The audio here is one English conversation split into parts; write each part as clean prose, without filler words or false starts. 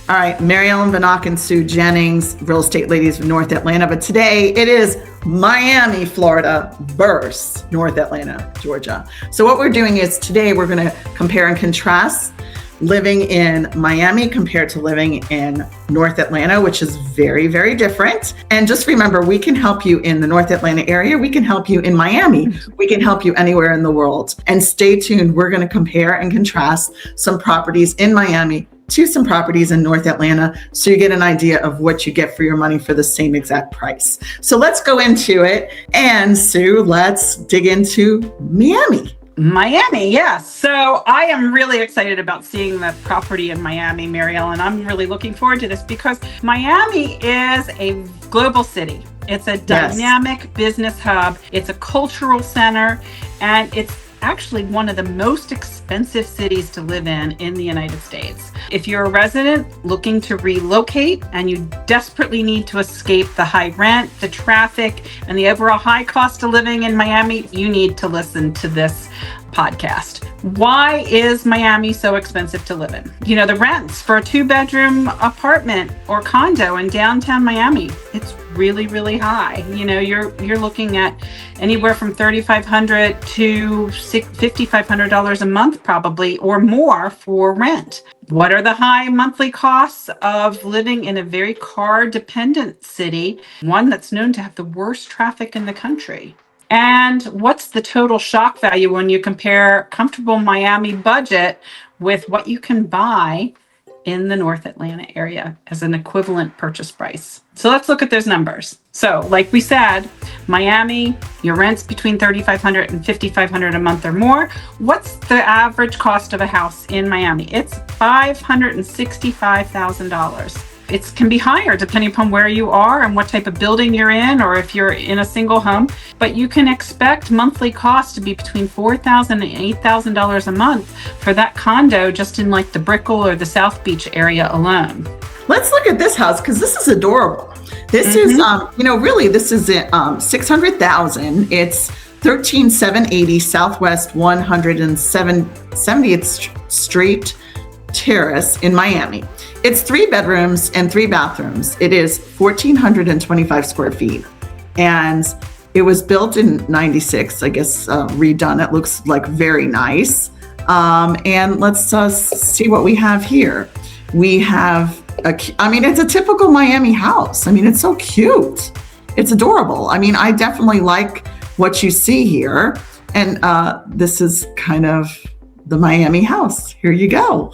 All right, Mary Ellen Vanaken, Sue Jennings, real estate ladies of North Atlanta. But today it is Miami, Florida versus North Atlanta, Georgia. So what we're doing is today we're going to compare and contrast living in Miami compared to living in North Atlanta, which is very, very different. And just remember, we can help you in the North Atlanta area. We can help you in Miami. We can help you anywhere in the world. And stay tuned. We're going to compare and contrast some properties in Miami to some properties in North Atlanta so you get an idea of what you get for your money for the same exact price. So let's go into it. And Sue, let's dig into Miami. Miami, yes. So I am really excited about seeing the property in Miami, Mary Ellen. I'm really looking forward to this because Miami is a global city. It's a dynamic business hub. It's a cultural center, and it's actually one of the most expensive cities to live in the United States. If you're a resident looking to relocate and you desperately need to escape the high rent, the traffic, and the overall high cost of living in Miami, you need to listen to this podcast. Why is Miami so expensive to live in? You know, the rents for a 2-bedroom apartment or condo in downtown Miami, it's really, really high. You know, you're looking at anywhere from $3,500 to $5,500 a month probably, or more for rent. What are the high monthly costs of living in a very car-dependent city, one that's known to have the worst traffic in the country? And what's the total shock value when you compare comfortable Miami budget with what you can buy in the North Atlanta area as an equivalent purchase price? So let's look at those numbers. So like we said, Miami, your rent's between $3,500 and $5,500 a month or more. What's the average cost of a house in Miami? It's $565,000. It can be higher depending upon where you are and what type of building you're in, or if you're in a single home. But you can expect monthly costs to be between $4,000 and $8,000 a month for that condo just in like the Brickell or the South Beach area alone. Let's look at this house because this is adorable. This is, really, this is $600,000. It's 13780 Southwest 170th Street Terrace in Miami. It's 3 bedrooms and 3 bathrooms. It is 1,425 square feet. And it was built in 96, I guess, redone. It looks like very nice. And let's see what we have here. We have, it's a typical Miami house. I mean, it's so cute. It's adorable. I mean, I definitely like what you see here. And this is kind of the Miami house. Here you go.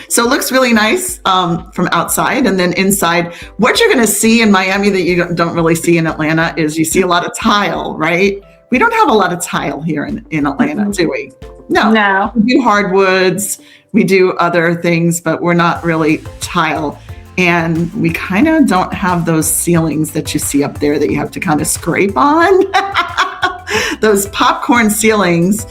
So it looks really nice from outside. And then inside, what you're going to see in Miami that you don't really see in Atlanta is you see a lot of tile, right? We don't have a lot of tile here in Atlanta, do we? No. We do hardwoods. We do other things, but we're not really tile. And we kind of don't have those ceilings that you see up there that you have to kind of scrape on. Those popcorn ceilings.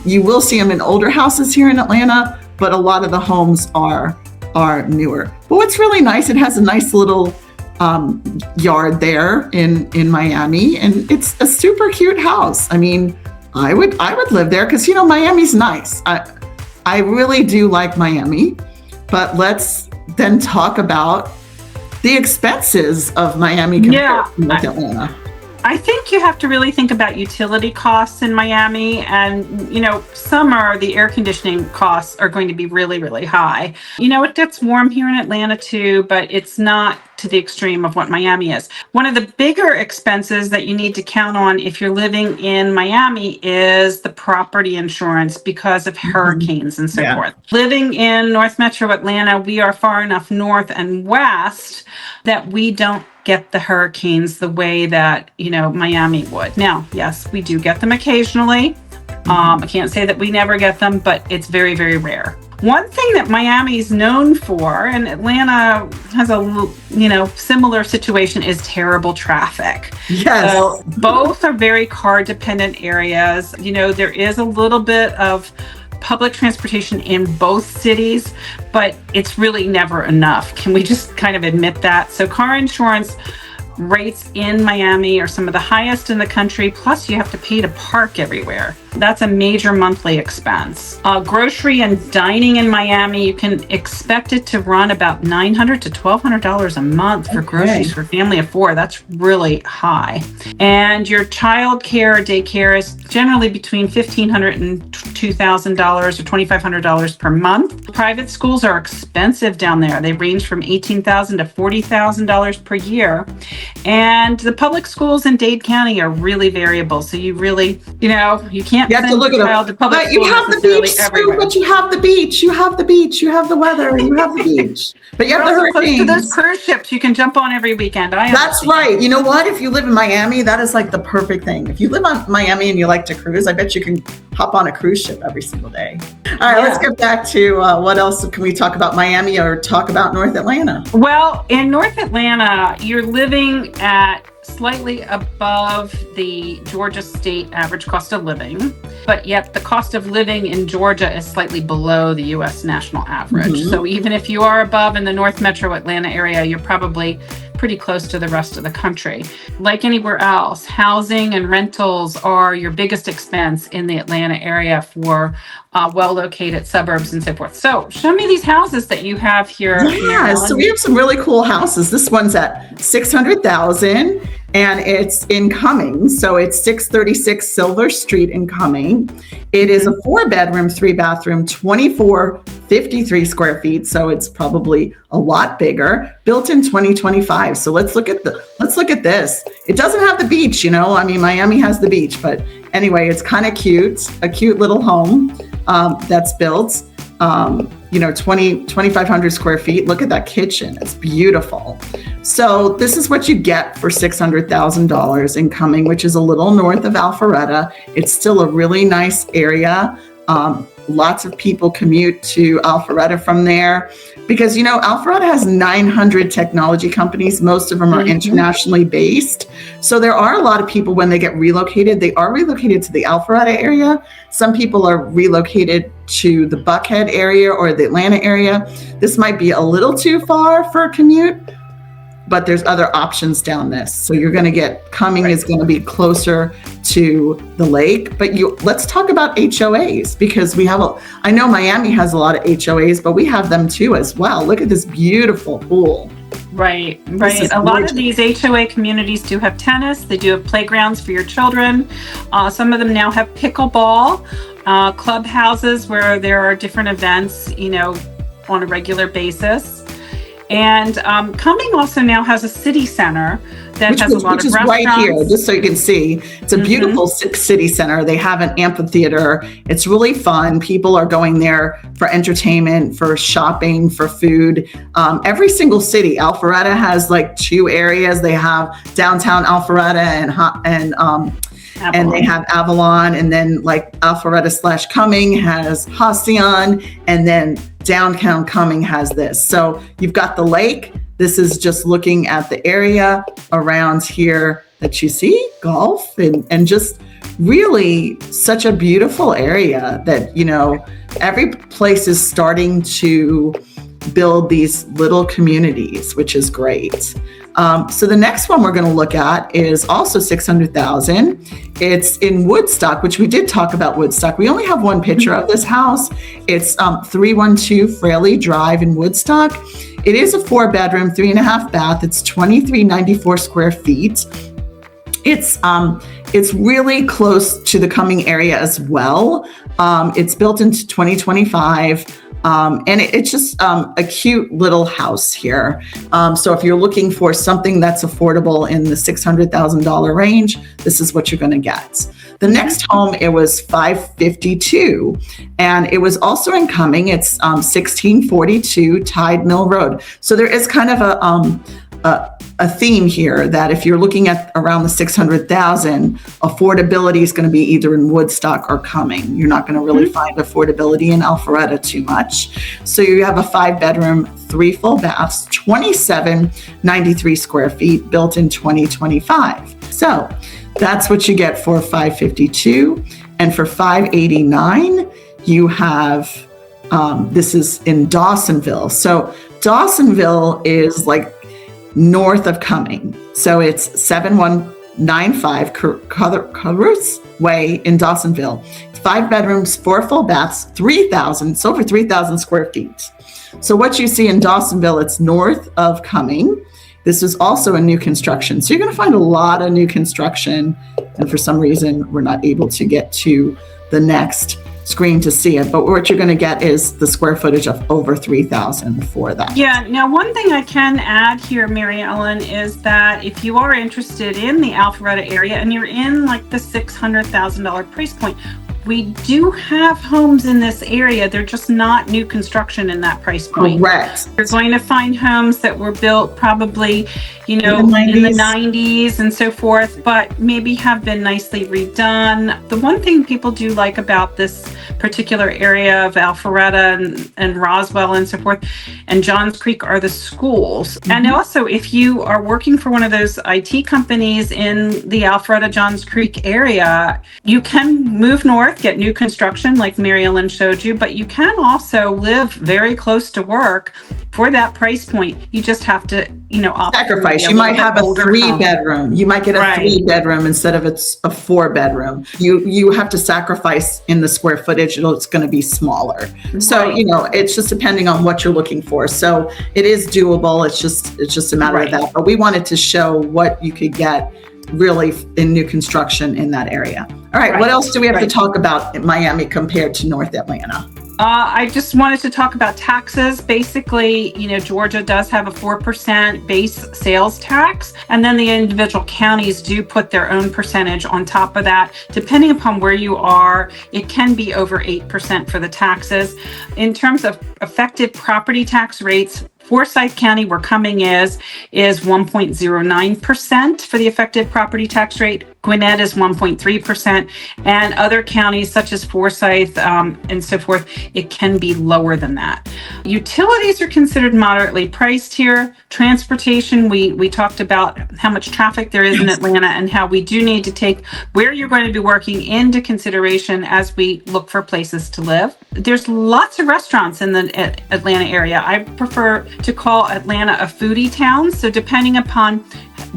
You will see them in older houses here in Atlanta, but a lot of the homes are newer. But what's really nice, it has a nice little yard there in Miami, and it's a super cute house. I mean, I would live there because Miami's nice. I really do like Miami, but let's then talk about the expenses of Miami compared to North Atlanta. I think you have to really think about utility costs in Miami, and summer, the air conditioning costs are going to be really, really high. It gets warm here in Atlanta too, but it's not to the extreme of what Miami is. One of the bigger expenses that you need to count on if you're living in Miami is the property insurance because of hurricanes and so forth. Living in North Metro Atlanta, we are far enough north and west that we don't get the hurricanes the way that Miami would. Now, yes, we do get them occasionally. I can't say that we never get them, but it's very, very rare. One thing that Miami is known for, and Atlanta has a similar situation, is terrible traffic. Yes. So both are very car dependent areas. There is a little bit of public transportation in both cities, but it's really never enough. Can we just kind of admit that? So car insurance rates in Miami are some of the highest in the country, plus you have to pay to park everywhere. That's a major monthly expense. Grocery and dining in Miami, you can expect it to run about $900 to $1,200 a month for groceries for a family of 4. That's really high. And your child care, daycare is generally between $1,500 and $2,000 or $2,500 per month. Private schools are expensive down there. They range from $18,000 to $40,000 per year. And the public schools in Dade County are really variable. So you really, you can't have to look at child to public but you have the beach too, but you have the beach, you have the beach, you have the weather, you have the beach. But you have the hurricanes. Close to those cruise ships you can jump on every weekend. That's right. You know what? If you live in Miami, that is like the perfect thing. If you live on Miami and you like to cruise, I bet you can hop on a cruise ship every single day. All right, let's get back to what else can we talk about Miami or talk about North Atlanta? Well, in North Atlanta, you're living at slightly above the Georgia state average cost of living, but yet the cost of living in Georgia is slightly below the U.S. national average. Mm-hmm. So even if you are above in the North Metro Atlanta area, you're probably pretty close to the rest of the country. Like anywhere else, housing and rentals are your biggest expense in the Atlanta area for well-located suburbs and so forth. So show me these houses that you have here. Yeah, so we have some really cool houses. This one's at $600,000 and it's in Cumming. So it's 636 Silver Street in Cumming. It is a 4-bedroom, 3-bathroom, 2,453 square feet. So it's probably a lot bigger, built in 2025. So let's look at this. It doesn't have the beach, Miami has the beach, but anyway, it's kind of cute, a cute little home that's built, 2,500 square feet. Look at that kitchen. It's beautiful. So this is what you get for $600,000 in Cumming, which is a little north of Alpharetta. It's still a really nice area. Lots of people commute to Alpharetta from there because, Alpharetta has 900 technology companies. Most of them are internationally based. So there are a lot of people when they get relocated, they are relocated to the Alpharetta area. Some people are relocated to the Buckhead area or the Atlanta area. This might be a little too far for a commute, but there's other options down this. So you're going to get Cumming is going to be closer to the lake, but let's talk about HOAs because I know Miami has a lot of HOAs, but we have them too as well. Look at this beautiful pool. Right. A lot of these HOA communities do have tennis. They do have playgrounds for your children. Some of them now have pickleball, clubhouses where there are different events, on a regular basis. And Cumming also now has a city center that has a lot of restaurants. Right here, just so you can see. It's a beautiful city center. They have an amphitheater. It's really fun. People are going there for entertainment, for shopping, for food. Every single city, Alpharetta has like 2 areas. They have downtown Alpharetta and they have Avalon, and then like Alpharetta / Cumming has Halcyon, and then downtown Cumming has this. So you've got the lake. This is just looking at the area around here that you see, golf, and just really such a beautiful area that, every place is starting to build these little communities, which is great. So the next one we're going to look at is also $600,000. It's in Woodstock, which we did talk about Woodstock. We only have one picture of this house. It's 312 Fraley Drive in Woodstock. It is a 4-bedroom, 3.5 bath. It's 2,394 square feet. It's really close to the Cumming area as well. It's built into 2025. And it's just a cute little house here. So if you're looking for something that's affordable in the $600,000 range, this is what you're going to get. The next home, it was 552, and it was also in Cumming. It's 1642 Tide Mill Road. So there is kind of a theme here that if you're looking at around the 600,000, affordability is going to be either in Woodstock or Cumming. You're not going to really find affordability in Alpharetta too much. So you have a 5-bedroom, 3 full baths, 2,793 square feet, built in 2025. So that's what you get for 552. And for 589, you have, this is in Dawsonville. So Dawsonville is like north of Cumming. So it's 95 Carruthers Way in Dawsonville. 5 bedrooms, 4 full baths, it's over 3,000 square feet. So what you see in Dawsonville, it's north of Cumming. This is also a new construction. So you're going to find a lot of new construction. And for some reason, we're not able to get to the next screen to see it. But what you're going to get is the square footage of over 3,000 for that. Yeah. Now, one thing I can add here, Mary Ellen, is that if you are interested in the Alpharetta area and you're in like the $600,000 price point, we do have homes in this area. They're just not new construction in that price point. Correct. You're going to find homes that were built probably, in the 90s and so forth, but maybe have been nicely redone. The one thing people do like about this particular area of Alpharetta and Roswell and so forth, and Johns Creek, are the schools. Mm-hmm. And also, if you are working for one of those IT companies in the Alpharetta, Johns Creek area, you can move north, get new construction like Mary Ellen showed you, but you can also live very close to work for that price point. You just have to, sacrifice. You might have a 3-bedroom. You might get a 3-bedroom instead of it's a 4-bedroom. You have to sacrifice in the square footage. It's going to be smaller. So, it's just depending on what you're looking for. So it is doable. It's just a matter of that. But we wanted to show what you could get really in new construction in that area. All right. What else do we have to talk about in Miami compared to North Atlanta? I just wanted to talk about taxes. Basically, Georgia does have a 4% base sales tax, and then the individual counties do put their own percentage on top of that. Depending upon where you are, it can be over 8% for the taxes. In terms of effective property tax rates, Forsyth County, where Cumming is 1.09% for the effective property tax rate. Gwinnett is 1.3%, and other counties such as Forsyth and so forth, it can be lower than that. Utilities are considered moderately priced here. Transportation, we talked about how much traffic there is in Atlanta and how we do need to take where you're going to be working into consideration as we look for places to live. There's lots of restaurants in the Atlanta area. I prefer to call Atlanta a foodie town. So depending upon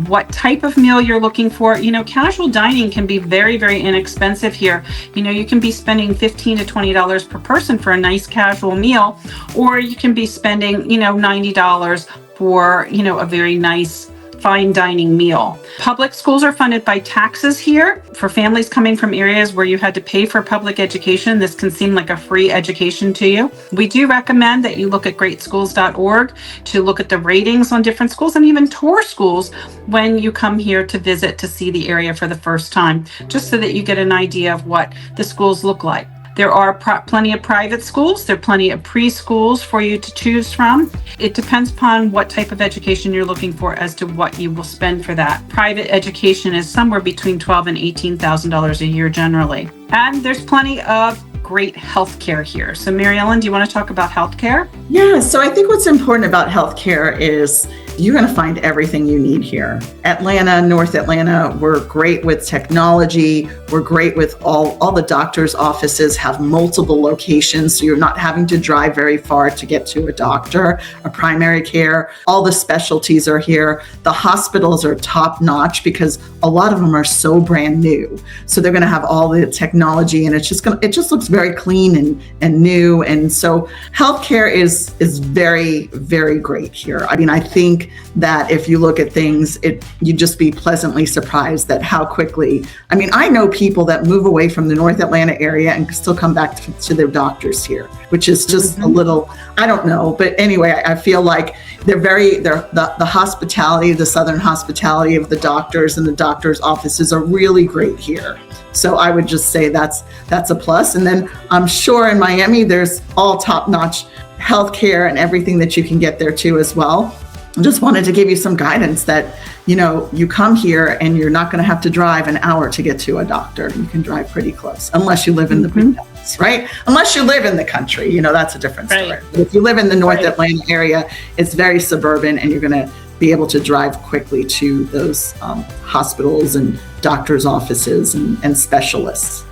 what type of meal you're looking for, casual dining can be very, very inexpensive here. You can be spending $15 to $20 per person for a nice casual meal, or you can be spending, $90 for, a very nice fine dining meal. Public schools are funded by taxes here. For families coming from areas where you had to pay for public education, this can seem like a free education to you. We do recommend that you look at greatschools.org to look at the ratings on different schools and even tour schools when you come here to visit to see the area for the first time, just so that you get an idea of what the schools look like. There are plenty of private schools. There are plenty of preschools for you to choose from. It depends upon what type of education you're looking for as to what you will spend for that. Private education is somewhere between $12,000 and $18,000 a year generally. And there's plenty of great healthcare here. So Mary Ellen, do you want to talk about healthcare? Yeah, so I think what's important about healthcare is you're going to find everything you need here. Atlanta, North Atlanta, we're great with technology. We're great with all the doctors' offices have multiple locations, so you're not having to drive very far to get to a doctor, a primary care. All the specialties are here. The hospitals are top notch because a lot of them are so brand new. So they're going to have all the technology, and it just looks very clean and new. And so healthcare is very, very great here. I mean, I think that if you look at things, you'd just be pleasantly surprised at how quickly. I mean, I know people that move away from the North Atlanta area and still come back to their doctors here, which is just a little, I don't know. But anyway, I feel like the hospitality, the Southern hospitality of the doctors and the doctors' offices are really great here. So I would just say that's a plus. And then I'm sure in Miami, there's all top-notch healthcare and everything that you can get there too as well. I just wanted to give you some guidance that, you come here and you're not going to have to drive an hour to get to a doctor. You can drive pretty close, unless you live in the big towns, right? Unless you live in the country, that's a different story. Right. But if you live in the North Atlanta area, it's very suburban and you're going to be able to drive quickly to those hospitals and doctors' offices and specialists.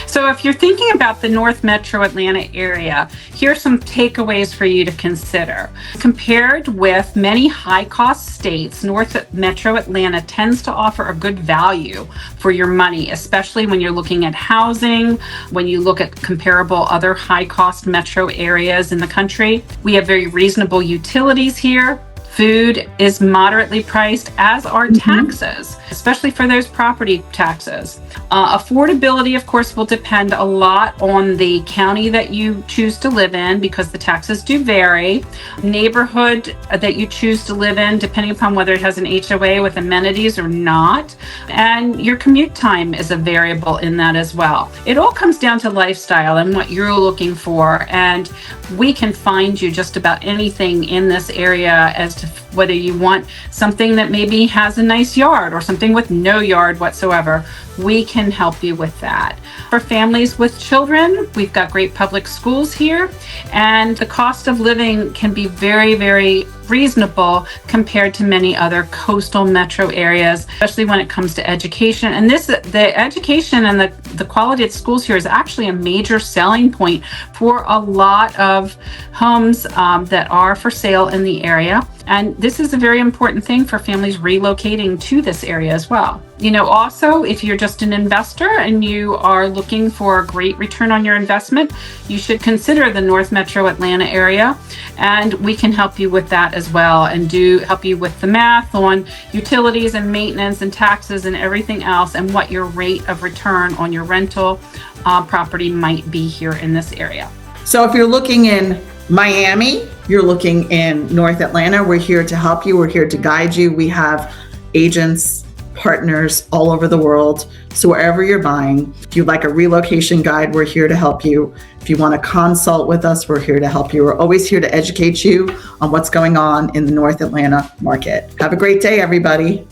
So if you're thinking about the North Metro Atlanta area, here's some takeaways for you to consider. Compared with many high-cost states, North Metro Atlanta tends to offer a good value for your money, especially when you're looking at housing, when you look at comparable other high-cost metro areas in the country. We have very reasonable utilities here. Food is moderately priced, as are taxes, especially for those property taxes. Affordability, of course, will depend a lot on the county that you choose to live in because the taxes do vary. Neighborhood that you choose to live in, depending upon whether it has an HOA with amenities or not. And your commute time is a variable in that as well. It all comes down to lifestyle and what you're looking for. And we can find you just about anything in this area as to whether you want something that maybe has a nice yard or something with no yard whatsoever. We can help you with that. For families with children, we've got great public schools here, and the cost of living can be very, very reasonable compared to many other coastal metro areas, especially when it comes to education. And the education and the quality of schools here is actually a major selling point for a lot of homes that are for sale in the area. And this is a very important thing for families relocating to this area as well. You know, also, if you're just an investor and you are looking for a great return on your investment, you should consider the North Metro Atlanta area, and we can help you with that as well and help you with the math on utilities and maintenance and taxes and everything else and what your rate of return on your rental property might be here in this area. So if you're looking in Miami, you're looking in North Atlanta, we're here to help you. We're here to guide you. We have agents, partners all over the world. So wherever you're buying, if you'd like a relocation guide, we're here to help you. If you want to consult with us, we're here to help you. We're always here to educate you on what's going on in the North Atlanta market. Have a great day, everybody.